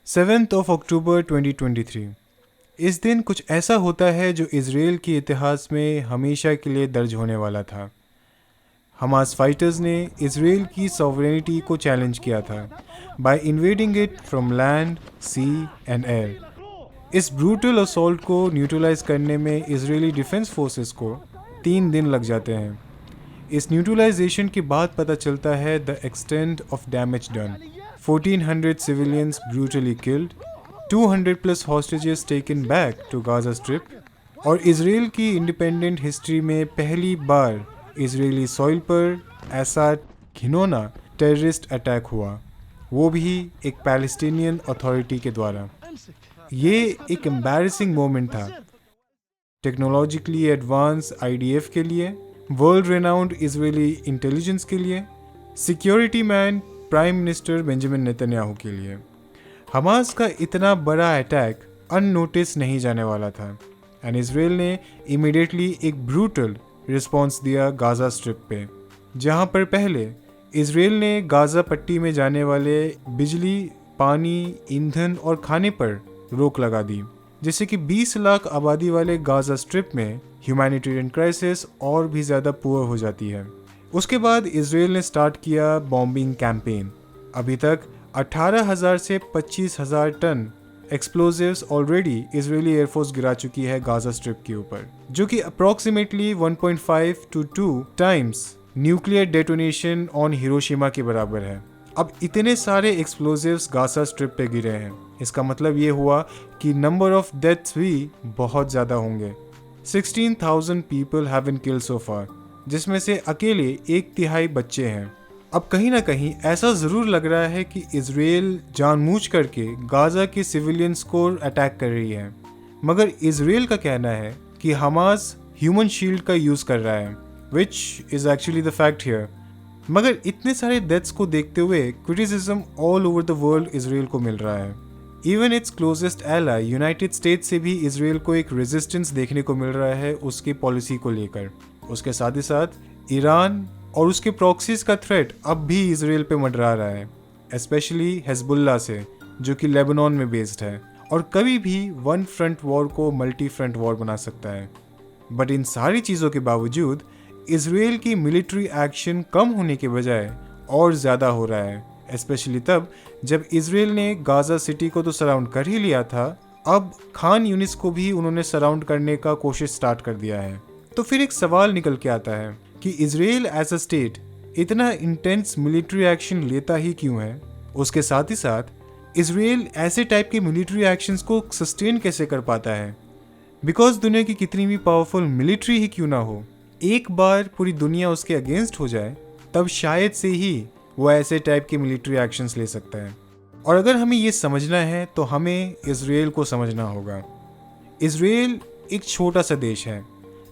7 अक्टूबर 2023। इस दिन कुछ ऐसा होता है जो इज़राइल के इतिहास में हमेशा के लिए दर्ज होने वाला था। हमास फाइटर्स ने इज़राइल की सॉवरेनिटी को चैलेंज किया था by invading it from land, sea and air. इस ब्रूटल असॉल्ट को न्यूट्रलाइज करने में इजरायली डिफेंस फोर्सेस को 3 दिन लग जाते हैं। इस न्यूट्रलाइजेशन के बाद पता चलता है the extent of damage done. 1400 civilians brutally killed, 200 plus hostages taken back to Gaza Strip, और इसराइल की इंडिपेंडेंट हिस्ट्री में पहली बार इजरायली सॉइल पर ऐसा घिनौना टेररिस्ट अटैक हुआ, वो भी एक पैलेस्टीनियन अथॉरिटी के द्वारा। ये एक एम्बैरेसिंग मोमेंट था टेक्नोलॉजिकली एडवांस आईडीएफ के लिए, वर्ल्ड रेनाउंड इजरायली इंटेलिजेंस के लिए, security man prime minister Benjamin Netanyahu के लिए। हमास का इतना बड़ा अटैक अननोटिस नहीं जाने वाला था एंड इजराइल ने इमीडिएटली एक ब्रूटल रिस्पॉन्स दिया गाजा स्ट्रिप पे, जहां पर पहले इजराइल ने गाजा पट्टी में जाने वाले बिजली, पानी, ईंधन और खाने पर रोक लगा दी, जिससे कि 20 लाख आबादी वाले गाजा स्ट्रिप में ह्यूमैनिटेरियन क्राइसिस और भी ज़्यादा पुअर हो जाती है। उसके बाद इजराइल ने स्टार्ट किया बॉम्बिंग कैंपेन। अभी तक 18,000 से 25,000 ton explosives already Israeli air force गिरा चुकी है गाजा स्ट्रिप के ऊपर, जो कि approximately 1.5 to 2 times nuclear detonation on Hiroshima के बराबर है। अब इतने सारे एक्सप्लोजिव्स गाजा स्ट्रिप पे गिरे हैं, इसका मतलब ये हुआ कि नंबर ऑफ डेथ्स भी बहुत ज़्यादा होंगे। 16,000 people have been killed so far, जिसमें से अकेले 1/3 बच्चे हैं। अब कहीं ना कहीं ऐसा ज़रूर लग रहा है कि इजराइल जानबूझ करके गाजा के सिविलियंस को अटैक कर रही है, मगर इजराइल का कहना है कि हमास ह्यूमन शील्ड का यूज़ कर रहा है, which is actually the fact here. मगर इतने सारे डेथ्स को देखते हुए criticism all over the world Israel को मिल रहा है। Even it's closest ally United states से भी इजराइल को एक रेजिस्टेंस देखने को मिल रहा है उसकी पॉलिसी को लेकर। उसके साथ ही साथ ईरान और उसके प्रॉक्सीज का थ्रेट अब भी इजराइल पे मंडरा रहा है, स्पेशली हिजबुल्लाह से, जो कि लेबनान में बेस्ड है और कभी भी वन फ्रंट वॉर को मल्टी फ्रंट वॉर बना सकता है। बट इन सारी चीज़ों के बावजूद इजराइल की मिलिट्री एक्शन कम होने के बजाय और ज़्यादा हो रहा है, स्पेशली तब जब इजराइल ने गाजा सिटी को तो सराउंड कर ही लिया था, अब खान यूनिस को भी उन्होंने सराउंड करने का कोशिश स्टार्ट कर दिया है। तो फिर एक सवाल निकल के आता है कि इजराइल एज अ स्टेट इतना इंटेंस मिलिट्री एक्शन लेता ही क्यों है। उसके साथ ही साथ इजराइल ऐसे टाइप के मिलिट्री एक्शंस को सस्टेन कैसे कर पाता है, बिकॉज दुनिया की कितनी भी पावरफुल मिलिट्री ही क्यों ना हो, एक बार पूरी दुनिया उसके अगेंस्ट हो जाए तब शायद से ही वो ऐसे टाइप के मिलिट्री एक्शंस ले सकता है। और अगर हमें ये समझना है तो हमें इजराइल को समझना होगा। इजराइल एक छोटा सा देश है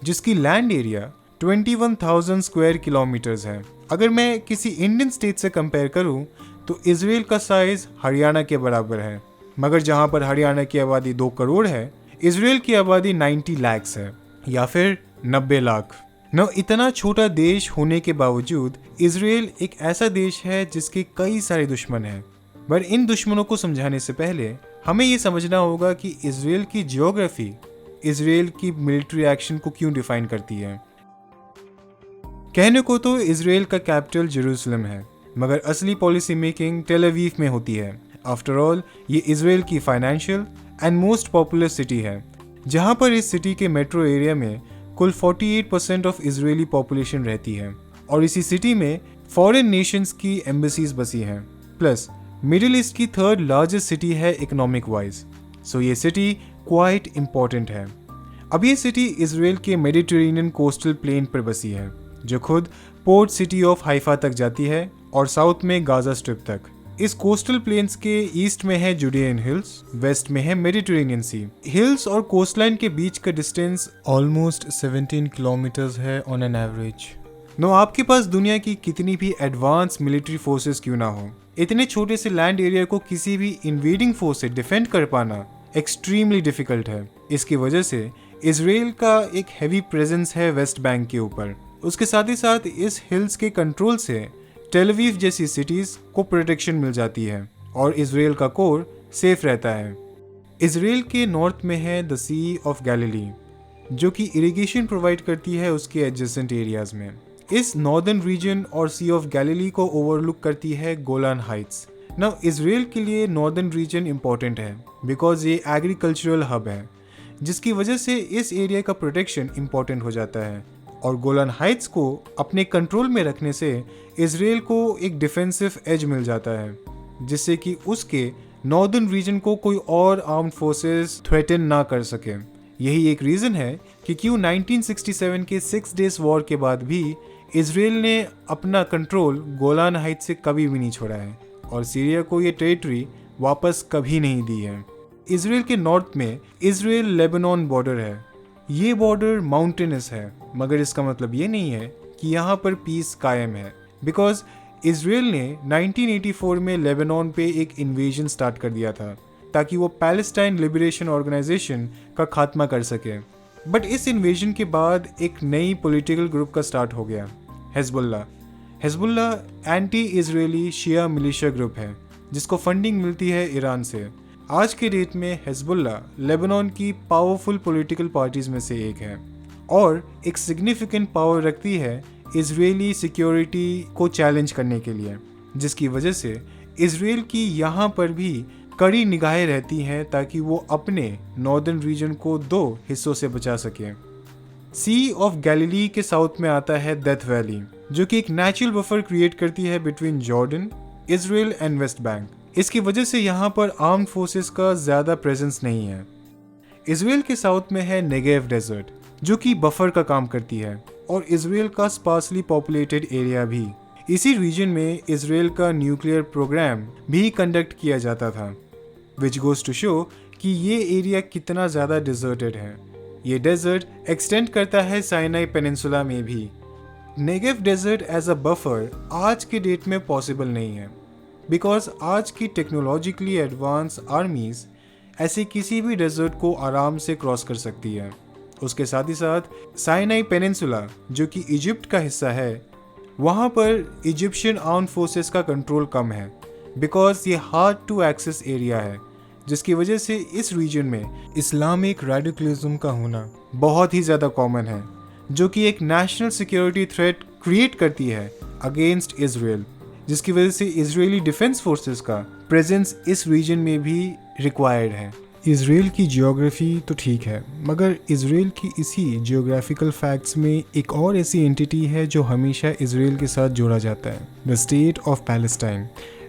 जिसकी लैंड एरिया 21,000 स्क्वायर किलोमीटर्स है। अगर मैं किसी इंडियन स्टेट से कंपेयर करूं तो इजराइल का साइज हरियाणा के बराबर है, मगर जहां पर हरियाणा की आबादी 2 करोड़ है, इजराइल की आबादी 90 लाख है या फिर 90 लाख। न इतना छोटा देश होने के बावजूद इजराइल एक ऐसा देश है जिसके कई सारे दुश्मन हैं। पर इन दुश्मनों को समझाने से पहले हमें ये समझना होगा कि इजराइल की जियोग्राफी इजराइल की मिलिट्री एक्शन को क्यों डिफाइन करती है। कहने को तो इजराइल का कैपिटल जेरूसलम है, मगर असली पॉलिसी मेकिंग टेल अवीव में होती है। आफ्टर ऑल ये इजराइल की financial and most popular city है, जहां पर इस सिटी के मेट्रो एरिया में कुल 48% ऑफ इजरायली पॉपुलेशन रहती है और इसी सिटी में फॉरेन नेशंस की एम्बेसीज बसी हैं। प्लस मिडिल ईस्ट की 3rd लार्जेस्ट सिटी है इकोनॉमिक वाइज, सो ये सिटी क्वाइट इम्पॉर्टेंट है। अब ये सिटी इजराइल के मेडिटेरेनियन कोस्टल प्लेन पर बसी है, जो खुद पोर्ट सिटी ऑफ हाइफा तक जाती है और साउथ में गाजा स्ट्रिप तक। इस कोस्टल प्लेन्स के ईस्ट में है जुडियन हिल्स, वेस्ट में है मेडिटेरेनियन सी। हिल्स और कोस्टलाइन के बीच का डिस्टेंस ऑलमोस्ट 17 किलोमीटर्स है ऑन एन एवरेज। नो आपके पास दुनिया की कितनी भी एडवांस मिलिट्री फोर्सेस क्यों ना हो, इतने छोटे से लैंड एरिया को किसी भी इन्वेडिंग फोर्स से डिफेंड कर पाना एक्सट्रीमली डिफिकल्ट है। इसकी वजह से इजराइल का एक हैवी प्रेजेंस है वेस्ट बैंक के ऊपर। उसके साथ ही साथ इस हिल्स के कंट्रोल से टेल अवीव जैसी सिटीज को प्रोटेक्शन मिल जाती है और इजराइल का कोर सेफ रहता है। इसराइल के नॉर्थ में है द सी ऑफ गैलिली, जो कि इरिगेशन प्रोवाइड करती है उसके एडजेसेंट एरियाज में। इस नॉर्दर्न रीजन और सी ऑफ गैलिली को ओवरलुक करती है गोलान हाइट्स। नाउ इसराइल के लिए नॉर्दर्न रीजन इंपॉर्टेंट है बिकॉज ये एग्रीकल्चरल हब है, जिसकी वजह से इस एरिया का प्रोटेक्शन इंपॉर्टेंट हो जाता है। और गोलान हाइट्स को अपने कंट्रोल में रखने से इसराइल को एक डिफेंसिव एज मिल जाता है, जिससे कि उसके नॉर्दर्न रीजन को कोई और आर्म्ड फोर्सेस थ्रेटन ना कर सके। यही एक रीज़न है कि क्यों 1967 के 6 डेज वॉर के बाद भी इसराइल ने अपना कंट्रोल गोलान हाइट्स से कभी भी नहीं छोड़ा है और सीरिया को ये टेरिटरी वापस कभी नहीं दी है। इसराइल के नॉर्थ में इसराइल लेबनान बॉर्डर है। ये बॉर्डर माउंटेनस है, मगर इसका मतलब ये नहीं है कि यहाँ पर पीस कायम है, बिकॉज इसराइल ने 1984 में लेबनान पे एक इन्वेजन स्टार्ट कर दिया था ताकि वो पैलेस्टाइन लिबरेशन ऑर्गेनाइजेशन का खात्मा कर सके। बट इस इन्वेजन के बाद एक नई पॉलिटिकल ग्रुप का स्टार्ट हो गया, हिजबुल्लाह। हिजबुल्लाह एंटी इजरायली शिया मिलिशिया ग्रुप है जिसको फंडिंग मिलती है ईरान से। आज के डेट में हिजबुल्लाह लेबनान की पावरफुल पॉलिटिकल पार्टीज में से एक है और एक सिग्निफिकेंट पावर रखती है इजरायली सिक्योरिटी को चैलेंज करने के लिए, जिसकी वजह से इसराइल की यहाँ पर भी कड़ी निगाहें रहती हैं ताकि वो अपने नॉर्दर्न रीजन को 2 हिस्सों से बचा सके। सी ऑफ गैलिली के साउथ में आता है डेथ वैली, जो कि एक नेचुरल बफर क्रिएट करती है between Jordan, Israel and West Bank. इसकी वजह से यहाँ पर आर्म्ड फोर्सेस का ज़्यादा प्रेजेंस नहीं है। इसराइल के साउथ में है नेगेव डेजर्ट, जो कि बफर का काम करती है, और इसराइल का स्पार्सली पॉपुलेटेड एरिया भी। इसी रीजन में इसराइल का न्यूक्लियर प्रोग्राम भी कंडक्ट किया जाता था, विच गोज टू शो कि ये एरिया कितना ज़्यादा डिजर्टेड है। ये डेजर्ट एक्सटेंड करता है साइनाई पेनिनसुला में भी। Negev desert as a buffer आज के डेट में पॉसिबल नहीं है, बिकॉज आज की टेक्नोलॉजिकली एडवांस आर्मीज ऐसे किसी भी डेजर्ट को आराम से क्रॉस कर सकती है। उसके साथ ही साथ साइनाई पेनिनसुला, जो कि इजिप्ट का हिस्सा है, वहाँ पर इजिप्शियन आर्म्ड फोर्सेस का कंट्रोल कम है, बिकॉज ये हार्ड टू एक्सेस एरिया है, जिसकी वजह से इस रीजन में इस्लामिक रेडिकलिज्म का होना बहुत ही ज़्यादा कॉमन है, जो कि एक नेशनल सिक्योरिटी थ्रेट क्रिएट करती है अगेंस्ट इसराइल, जिसकी वजह से इजरायली डिफेंस फोर्सेस का प्रेजेंस इस रीजन में भी रिक्वायर्ड है। इसराइल की जियोग्राफी तो ठीक है, मगर इसराइल की इसी जियोग्राफिकल फैक्ट्स में एक और ऐसी एंटिटी है जो हमेशा इसराइल के साथ जोड़ा जाता है, the state of Palestine.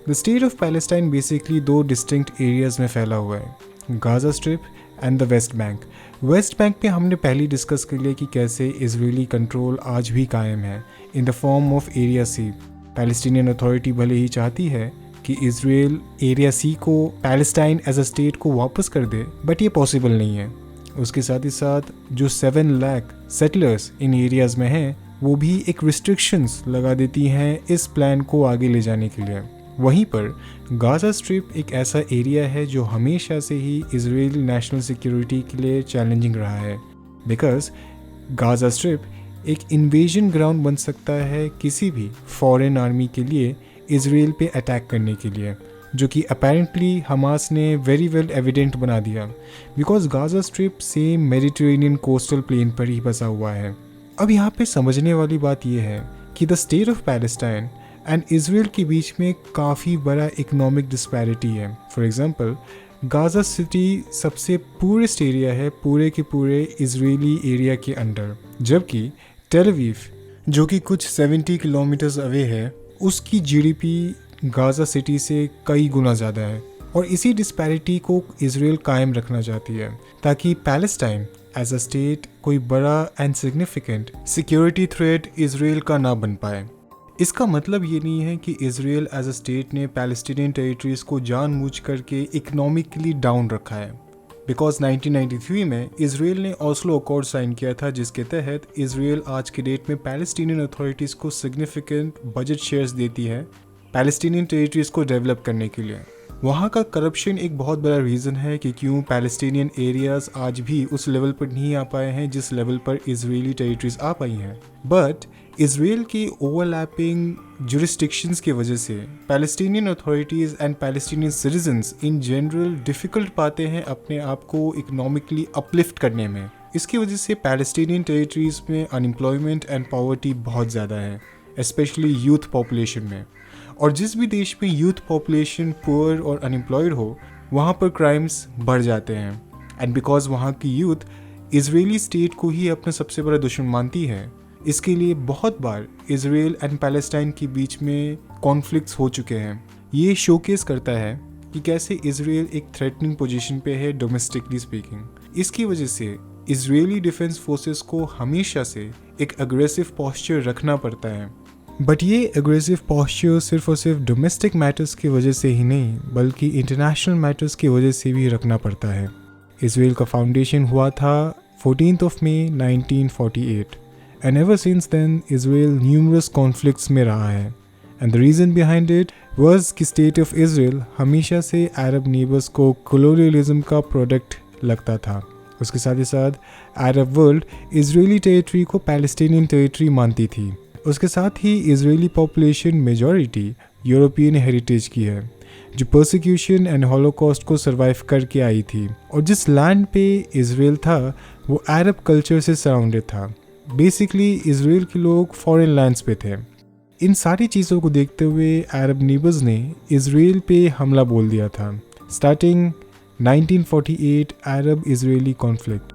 The state of Palestine basically 2 distinct areas में फैला हुआ है, Gaza strip and the West Bank. West Bank पे हमने पहले डिस्कस कर लिया कि कैसे इजरायली कंट्रोल आज भी कायम है in the form of area C. Palestinian authority भले ही चाहती है कि इसराइल एरिया सी को पैलेस्टाइन एज अ स्टेट को वापस कर दे, बट ये पॉसिबल नहीं है। उसके साथ ही साथ जो 7 लाख सेटलर्स इन एरियाज़ में हैं, वो भी एक रिस्ट्रिक्शंस लगा देती हैं इस प्लान को आगे ले जाने के लिए। वहीं पर गाजा स्ट्रिप एक ऐसा एरिया है जो हमेशा से ही इजराइल नेशनल सिक्योरिटी के लिए चैलेंजिंग रहा है, बिकॉज गाजा स्ट्रिप एक इन्वेजन ग्राउंड बन सकता है किसी भी फॉरेन आर्मी के लिए इजराइल पे अटैक करने के लिए, जो कि अपेरेंटली हमास ने वेरी वेल एविडेंट बना दिया, because Gaza strip same Mediterranean coastal plain पर ही बसा हुआ है। अब यहाँ पे समझने वाली बात यह है कि the state of Palestine and Israel के बीच में काफ़ी बड़ा इकोनॉमिक डिस्पैरिटी है। फॉर एग्जांपल, गाजा सिटी सबसे पूरेस्ट एरिया है पूरे के पूरे इजरायली एरिया के अंडर, जबकि टेल अवीव, जो कि कुछ 70 किलोमीटर्स अवे है, उसकी जीडीपी गाजा सिटी से कई गुना ज़्यादा है। और इसी डिस्पैरिटी को इसराइल कायम रखना चाहती है ताकि पैलेस्टाइन एज अ स्टेट कोई बड़ा and significant security threat Israel का ना बन पाए। इसका मतलब ये नहीं है कि इसराइल एज अ स्टेट ने पैलेस्टीनियन टेरिटरीज को जानबूझ करके इकोनॉमिकली डाउन रखा है, बिकॉज 1993 में इसराइल ने ऑस्लो अकॉर्ड साइन किया था, जिसके तहत इसराइल आज के डेट में पैलेस्टीनियन अथॉरिटीज़ को सिग्निफिकेंट बजट शेयर्स देती है पैलेस्टीनियन टेरिटरीज को डेवलप करने के लिए। वहाँ का करप्शन एक बहुत बड़ा रीज़न है कि क्यों पैलेस्टीनियन एरियाज़ आज भी उस लेवल पर नहीं आ पाए हैं जिस लेवल पर इजरायली टेरिटरीज आ पाई हैं। बट इसराइल की ओवरलैपिंग जुरिस्डिक्शंस की वजह से Palestinian authorities and Palestinian citizens in general difficult पाते हैं अपने आप को इकोनॉमिकली अपलिफ्ट करने में। इसकी वजह से पैलेस्टीनियन टेरिटरीज़ में अनएम्प्लॉयमेंट एंड पॉवर्टी बहुत ज़्यादा है, स्पेशली यूथ पॉपुलेशन में। और जिस भी देश में यूथ पॉपुलेशन पुअर और अनएम्प्लॉयड हो, वहाँ पर क्राइम्स बढ़ जाते हैं। एंड बिकॉज वहाँ की यूथ इजरायली स्टेट को ही अपना सबसे बड़ा दुश्मन मानती है, इसके लिए बहुत बार इजराइल एंड पैलेस्टाइन के बीच में कॉन्फ्लिक्ट्स हो चुके हैं। ये शोकेस करता है कि कैसे इजराइल एक थ्रेटनिंग पोजीशन पे है डोमेस्टिकली स्पीकिंग। इसकी वजह से इजरायली डिफेंस फोर्सेस को हमेशा से एक अग्रेसिव पोस्चर रखना पड़ता है। बट ये अग्रेसिव पोस्चर सिर्फ और सिर्फ डोमेस्टिक मैटर्स की वजह से ही नहीं, बल्कि इंटरनेशनल मैटर्स की वजह से भी रखना पड़ता है। इजराइल का फाउंडेशन हुआ था 14 मई 1948 and ever since then Israel numerous conflicts में रहा है। and the reason behind it was कि state of Israel हमेशा से अरब नेबर्स को colonialism का प्रोडक्ट लगता था। उसके साथ ही साथ अरब वर्ल्ड इजरायली टेरिटरी को पैलेस्टीनियन टेरिटरी मानती थी। उसके साथ ही Israeli population majority European heritage की है, जो परसिक्यूशन एंड हॉलोकॉस्ट को सर्वाइव करके आई थी। और जिस लैंड पे इजराइल था वो अरब कल्चर से सराउंडेड था। बेसिकली इजराइल के लोग फॉरेन लैंड्स पे थे। इन सारी चीज़ों को देखते हुए अरब नेबर्स ने इजराइल पे हमला बोल दिया था। स्टार्टिंग 1948 अरब इजरायली कॉन्फ्लिक्ट।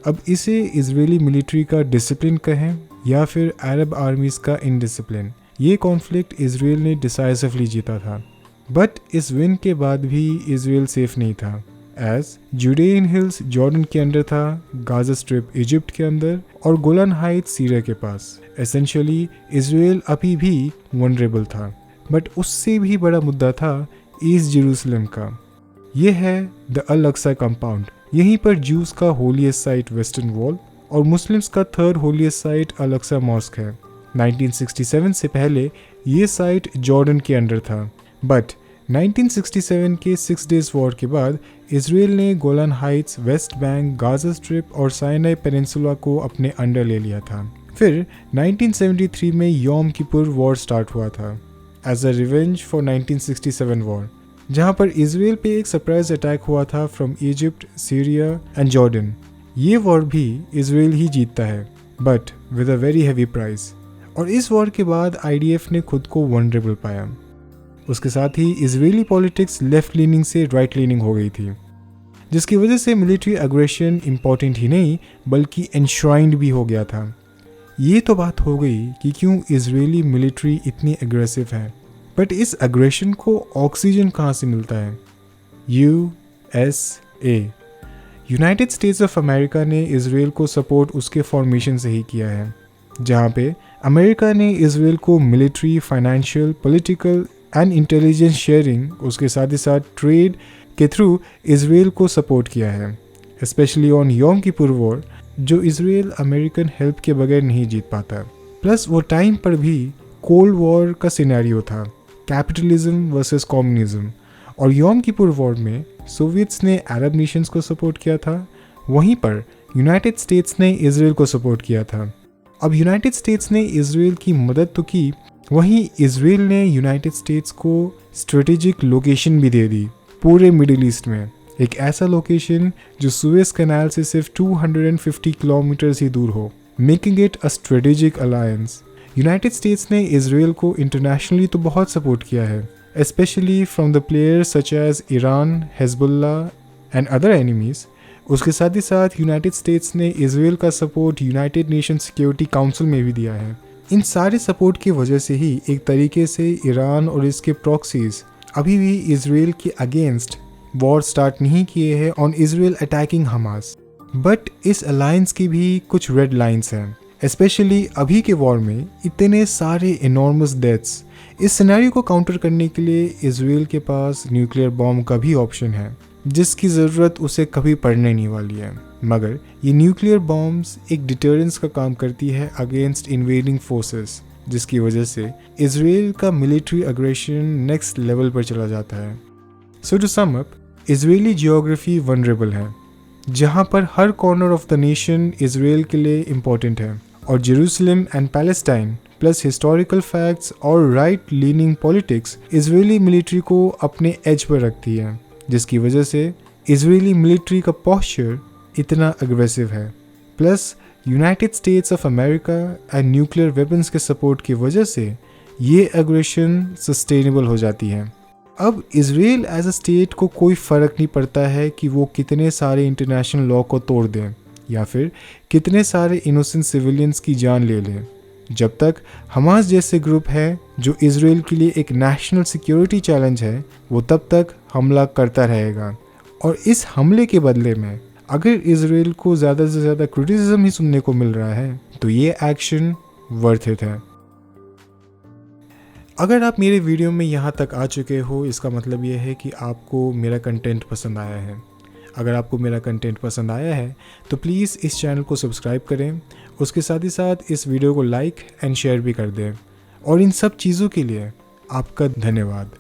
अब इसे इजरायली मिलिट्री का डिसिप्लिन कहें या फिर अरब आर्मीज़ का इनडिसिप्लिन, ये कॉन्फ्लिक्ट इजराइल ने डिसाइसिवली जीता था। बट इस विन के बाद भी इजराइल सेफ नहीं था, एज जुडेयन हिल्स जॉर्डन के अंदर था, गाजा स्ट्रिप इजिप्ट के अंदर और गोलान हाइट्स सीरिया के पास। एसेंशियली इजराइल अभी भी वनरेबल था। बट उससे भी बड़ा मुद्दा था ईस्ट जेरूसलम का। यह है द अल अक्सा कंपाउंड। यहीं पर जूस का होलीएस्ट साइट वेस्टर्न वॉल और मुस्लिम्स का थर्ड होलीएस्ट साइट अल अक्सा मॉस्क है। 1967 से पहले ये साइट जॉर्डन के अंडर था। बट 1967 के 6 डेज वॉर के बाद इजराइल ने Golan Heights, West Bank, Gaza strip और साइनाई पेनिनसुला को अपने अंडर ले लिया था। फिर 1973 में योम किपुर वॉर स्टार्ट हुआ था as a revenge for 1967 war, जहां पर इजराइल पे एक सरप्राइज अटैक हुआ था from Egypt, Syria and Jordan. ये वॉर भी इजराइल ही जीतता है, but with a very heavy price. और इस वॉर के बाद आईडीएफ ने खुद को वनरेबल पाया। उसके साथ ही इजरायली पॉलिटिक्स लेफ्ट लीनिंग से राइट लीनिंग हो गई थी, जिसकी वजह से मिलिट्री अग्रेशन इम्पॉर्टेंट ही नहीं बल्कि एनश्राइंड भी हो गया था। ये तो बात हो गई कि क्यों इजरायली मिलिट्री इतनी एग्रेसिव है, बट इस अग्रेशन को ऑक्सीजन कहाँ से मिलता है? USA, United States of America ने इजराइल को सपोर्ट उसके फॉर्मेशन से ही किया है, जहाँ पे अमेरिका ने इजराइल को military, financial, political and intelligence sharing, उसके साथ ही साथ ट्रेड के थ्रू इजराइल को सपोर्ट किया है, स्पेशली ऑन योम किपुर वॉर, जो इजराइल अमेरिकन हेल्प के बगैर नहीं जीत पाता। प्लस वो टाइम पर भी कोल्ड वॉर का सिनेरियो था, कैपिटलिज्म वर्सेस कम्युनिज्म। और योम किपुर वॉर में सोवियट्स ने अरब नेशंस को सपोर्ट किया था, वहीं पर यूनाइटेड स्टेट्स ने इजराइल को सपोर्ट किया था। अब यूनाइटेड स्टेट्स ने इजराइल की मदद तो की, वहीं इजराइल ने यूनाइटेड स्टेट्स को स्ट्रेटेजिक लोकेशन भी दे दी पूरे मिडिल ईस्ट में, एक ऐसा लोकेशन जो सुएज कैनाल से सिर्फ 250 किलोमीटर्स ही दूर हो, making it a strategic alliance. United States ने इजराइल को इंटरनेशनली तो बहुत सपोर्ट किया है, specially from the players such as Iran, Hezbollah and other enemies. उसके साथ ही साथ यूनाइटेड स्टेट्स ने इजराइल का support United Nation Security Council में भी दिया है। इन सारे सपोर्ट की वजह से ही एक तरीके से ईरान और इसके प्रॉक्सीज अभी भी इजराइल के अगेंस्ट वॉर स्टार्ट नहीं किए हैं on Israel attacking Hamas. But इस अलायंस की भी कुछ रेड लाइंस हैं, स्पेशली अभी के वॉर में इतने सारे इनॉर्मस डेथ्स। इस सिनेरियो को काउंटर करने के लिए इजराइल के पास न्यूक्लियर बॉम्ब का भी ऑप्शन है, जिसकी ज़रूरत उसे कभी पड़ने नहीं वाली है। मगर ये न्यूक्लियर बॉम्ब्स एक डिटरेंस का काम करती है अगेंस्ट इन्वेडिंग फोर्सेस, जिसकी वजह से इजराइल का मिलिट्री अग्रेशन नेक्स्ट लेवल पर चला जाता है। So to sum up, Israeli geography vulnerable है, जहाँ पर हर corner of the nation Israel के लिए इम्पोर्टेंट है और Jerusalem and Palestine plus historical facts और right leaning politics Israeli military को अपने एज पर रखती है, जिसकी वजह से इजरायली मिलिट्री का पोस्चर इतना अग्रेसिव है। Plus United States of America and nuclear weapons के सपोर्ट की वजह से ये एग्रेशन सस्टेनेबल हो जाती है। अब इजराइल एज अ स्टेट को कोई फ़र्क नहीं पड़ता है कि वो कितने सारे इंटरनेशनल लॉ को तोड़ दें या फिर कितने सारे इनोसेंट सिविलियंस की जान ले लें, जब तक हमास जैसे ग्रुप है जो इजराइल के लिए एक नेशनल सिक्योरिटी चैलेंज है, वो तब तक हमला करता रहेगा। और इस हमले के बदले में अगर इजराइल को ज़्यादा से ज़्यादा क्रिटिसिज्म ही सुनने को मिल रहा है तो ये एक्शन वर्थ इट है। अगर आप मेरे वीडियो में यहाँ तक आ चुके हो, इसका मतलब ये है कि आपको मेरा कंटेंट पसंद आया है। अगर आपको मेरा कंटेंट पसंद आया है तो प्लीज़ इस चैनल को सब्सक्राइब करें, उसके साथ ही साथ इस वीडियो को लाइक एंड शेयर भी कर दें। और इन सब चीज़ों के लिए आपका धन्यवाद।